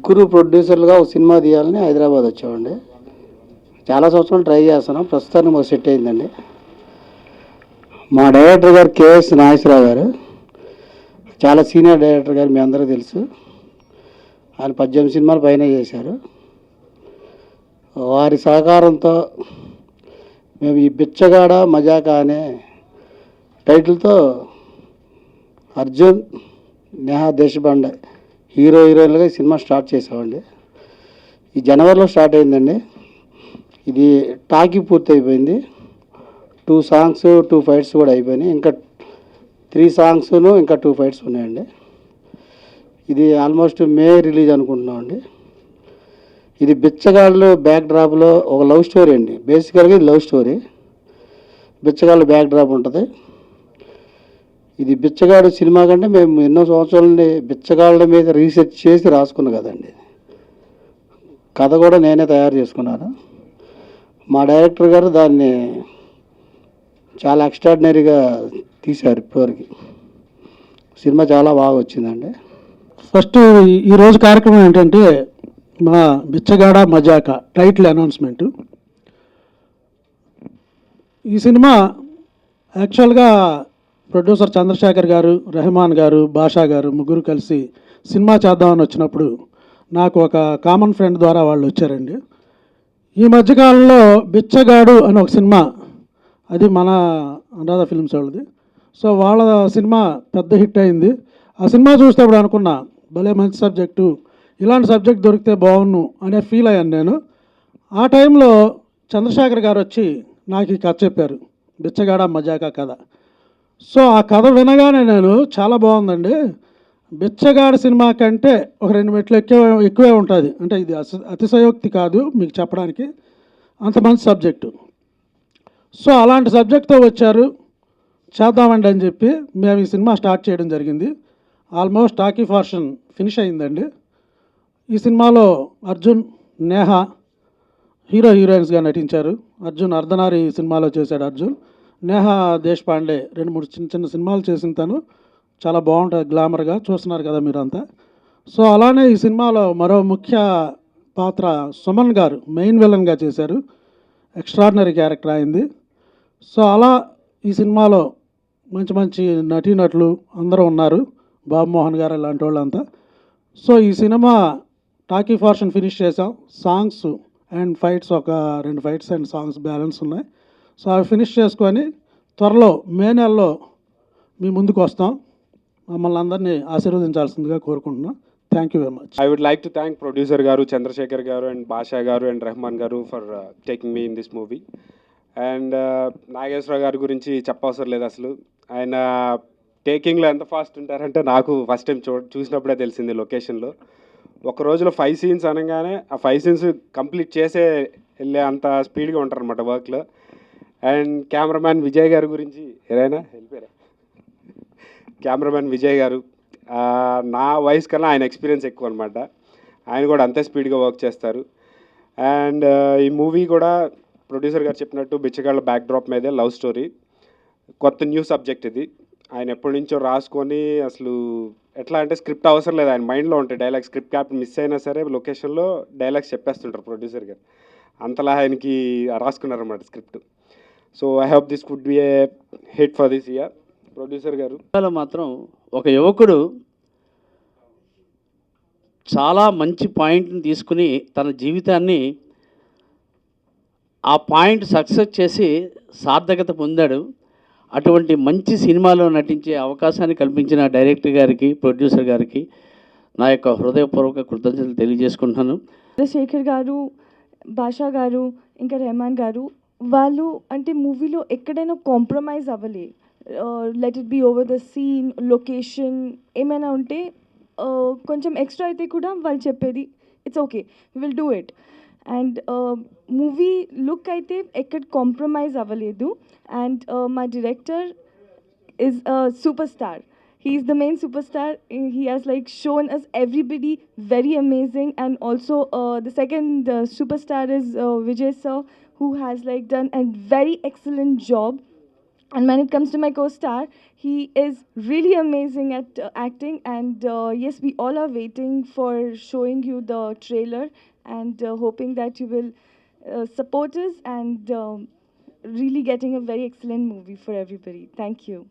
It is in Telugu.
ముగ్గురు ప్రొడ్యూసర్లుగా ఒక సినిమా తీయాలని హైదరాబాద్ వచ్చామండి. చాలా సంవత్సరాలు ట్రై చేస్తున్నాం. ప్రస్తుతానికి మాకు సెట్ అయిందండి. మా డైరెక్టర్ గారు కేఎస్ నాగేశ్వరరావు గారు, చాలా సీనియర్ డైరెక్టర్ గారు, మీ అందరికీ తెలుసు. ఆయన 18 సినిమాలు పైన చేశారు. వారి సహకారంతో మేము ఈ బిచ్చగాడ మజాకా అనే టైటిల్తో అర్జున్, నేహా దేశపాండే హీరోయిన్లుగా ఈ సినిమా స్టార్ట్ చేసామండి. ఈ జనవరిలో స్టార్ట్ అయిందండి. ఇది టాకీ పూర్తి అయిపోయింది. 2 సాంగ్స్ 2 ఫైట్స్ కూడా అయిపోయినాయి. ఇంకా 3 సాంగ్స్ ఇంకా 2 ఫైట్స్ ఉన్నాయండి. ఇది ఆల్మోస్ట్ మే రిలీజ్ అనుకుంటున్నామండి. ఇది బిచ్చగాళ్ళు బ్యాక్ డ్రాప్లో ఒక లవ్ స్టోరీ అండి. బేసికల్గా ఇది లవ్ స్టోరీ. బిచ్చగాళ్ళు బ్యాక్ డ్రాప్ ఉంటుంది. ఇది బిచ్చగాడు సినిమా కంటే మేము ఎన్నో సంవత్సరాల నుండి బిచ్చగాళ్ళ మీద రీసెర్చ్ చేసి రాసుకున్న కదండి. కథ కూడా నేనే తయారు చేసుకున్నాను. మా డైరెక్టర్ గారు దాన్ని చాలా ఎక్స్ట్రాడినరీగా తీశారు. ఇప్పటివరకు సినిమా చాలా బాగా వచ్చిందండి. ఫస్ట్ ఈరోజు కార్యక్రమం ఏంటంటే మా బిచ్చగాడ మజాక టైటిల్ అనౌన్స్మెంట్. ఈ సినిమా యాక్చువల్గా ప్రొడ్యూసర్ చంద్రశేఖర్ గారు, రెహమాన్ గారు, బాషా గారు ముగ్గురు కలిసి సినిమా చేద్దామని వచ్చినప్పుడు నాకు ఒక కామన్ ఫ్రెండ్ ద్వారా వాళ్ళు వచ్చారండి. ఈ మధ్యకాలంలో బిచ్చగాడు అని ఒక సినిమా, అది మన అనురాధ ఫిల్మ్స్ వాళ్ళది. సో వాళ్ళ సినిమా పెద్ద హిట్ అయింది. ఆ సినిమా చూసేటప్పుడు అనుకున్నా, భలే మంచి సబ్జెక్టు, ఇలాంటి సబ్జెక్ట్ దొరికితే బాగున్ను అనే ఫీల్ అయ్యాను నేను. ఆ టైంలో చంద్రశేఖర్ గారు వచ్చి నాకు ఈ కథ చెప్పారు, బిచ్చగాడ మజాకా కథ. సో ఆ కథ వినగానే నేను చాలా బాగుందండి, బిచ్చగాడి సినిమా కంటే ఒక 2 మెట్లు ఎక్కువే ఉంటుంది, అంటే ఇది అతిశయోక్తి కాదు మీకు చెప్పడానికి, అంత మంచి సబ్జెక్టు. సో అలాంటి సబ్జెక్ట్తో వచ్చారు, చేద్దామండి అని చెప్పి మేము ఈ సినిమా స్టార్ట్ చేయడం జరిగింది. ఆల్మోస్ట్ టాకీ పోర్షన్ ఫినిష్ అయిందండి. ఈ సినిమాలో అర్జున్, నేహా హీరోయిన్స్గా నటించారు. అర్జున్ అర్ధనారి సినిమాలో చేశాడు అర్జున్. నేహా దేశపాండే 2-3 చిన్న సినిమాలు చేసిన తను, చాలా బాగుంటుంది, గ్లామర్గా చూస్తున్నారు కదా మీరు అంతా. సో అలానే ఈ సినిమాలో మరో ముఖ్య పాత్ర సుమన్ గారు మెయిన్ విలన్గా చేశారు. ఎక్స్ట్రాడినరీ క్యారెక్టర్ అయింది. సో అలా ఈ సినిమాలో మంచి మంచి నటీనటులు అందరూ ఉన్నారు, బాబు మోహన్ గారు ఇలాంటి వాళ్ళంతా. సో ఈ సినిమా టాకీ పోర్షన్ ఫినిష్ చేసాం. సాంగ్స్ అండ్ ఫైట్స్, ఒక 2 ఫైట్స్ అండ్ సాంగ్స్ బ్యాలెన్స్ ఉన్నాయి. సో అవి ఫినిష్ చేసుకొని త్వరలో మే నెలలో మీ ముందుకు వస్తాం. మమ్మల్ని అందరినీ ఆశీర్వదించాల్సిందిగా కోరుకుంటున్నాం. Thank you very much. I would like to thank producer Garu, Chandrasekhar Garu and Basha Garu and Rahman Garu for taking me in this movie. And Nageswara గారి గురించి చెప్పవసరం లేదు అసలు. ఆయన టేకింగ్లో ఎంత ఫాస్ట్ ఉంటారంటే నాకు ఫస్ట్ టైం చూసినప్పుడే తెలిసింది. లొకేషన్లో ఒక రోజులో 5 సీన్స్ అనగానే ఆ 5 సీన్స్ కంప్లీట్ చేసే వెళ్ళే అంత స్పీడ్గా ఉంటారనమాట వర్క్లో. అండ్ కెమెరామ్యాన్ విజయ్ గారి గురించి ఏదైనా వెళ్ళిపోయారా? కెమెరామ్యాన్ విజయ్ గారు నా వయసు కన్నా ఆయన ఎక్స్పీరియన్స్ ఎక్కువ అనమాట. ఆయన కూడా అంతే స్పీడ్గా వర్క్ చేస్తారు. అండ్ ఈ మూవీ కూడా ప్రొడ్యూసర్ గారు చెప్పినట్టు బిచ్చగాళ్ళ బ్యాక్ డ్రాప్ మీదే లవ్ స్టోరీ. కొత్త న్యూ సబ్జెక్ట్ ఇది. ఆయన ఎప్పటి నుంచో రాసుకొని, అసలు ఎట్లా అంటే స్క్రిప్ట్ అవసరం లేదు, ఆయన మైండ్లో ఉంటాయి డైలాగ్స్. స్క్రిప్ట్ క్యాప్ మిస్ అయినా సరే లొకేషన్లో డైలాగ్స్ చెప్పేస్తుంటారు ప్రొడ్యూసర్ గారు. అంతలా ఆయనకి రాసుకున్నారన్నమాట script. So I hope this could be a hit for this year. Producer గారు మాత్రం ఒక యువకుడు చాలా మంచి పాయింట్ని తీసుకుని తన జీవితాన్ని ఆ పాయింట్ సక్సెస్ చేసి సార్థకత పొందాడు. అటువంటి మంచి సినిమాలో నటించే అవకాశాన్ని కల్పించిన డైరెక్టర్ గారికి, ప్రొడ్యూసర్ గారికి నా యొక్క హృదయపూర్వక కృతజ్ఞతలు తెలియజేసుకుంటున్నాను. చంద్రశేఖర్ గారు, బాషా గారు, ఇంకా రెహమాన్ గారు, వాళ్ళు అంటే మూవీలో ఎక్కడైనా కాంప్రమైజ్ అవ్వలే. Let it be over the scene, location ఏమైనా ఉంటే కొంచెం ఎక్స్ట్రా అయితే కూడా వాళ్ళు చెప్పేది it's okay, we will do it. And movie look అయితే ఎక్కడ కాంప్రమైజ్ అవ్వలేదు. అండ్ మా director is super star. He is the main superstar. He has like shown us everybody very amazing. And also the second superstar is Vijay sir, who has like done a very excellent job. And when it comes to my co-star, he is really amazing at acting. And yes, we all are waiting for showing you the trailer, and hoping that you will support us, and really getting a very excellent movie for everybody. Thank you.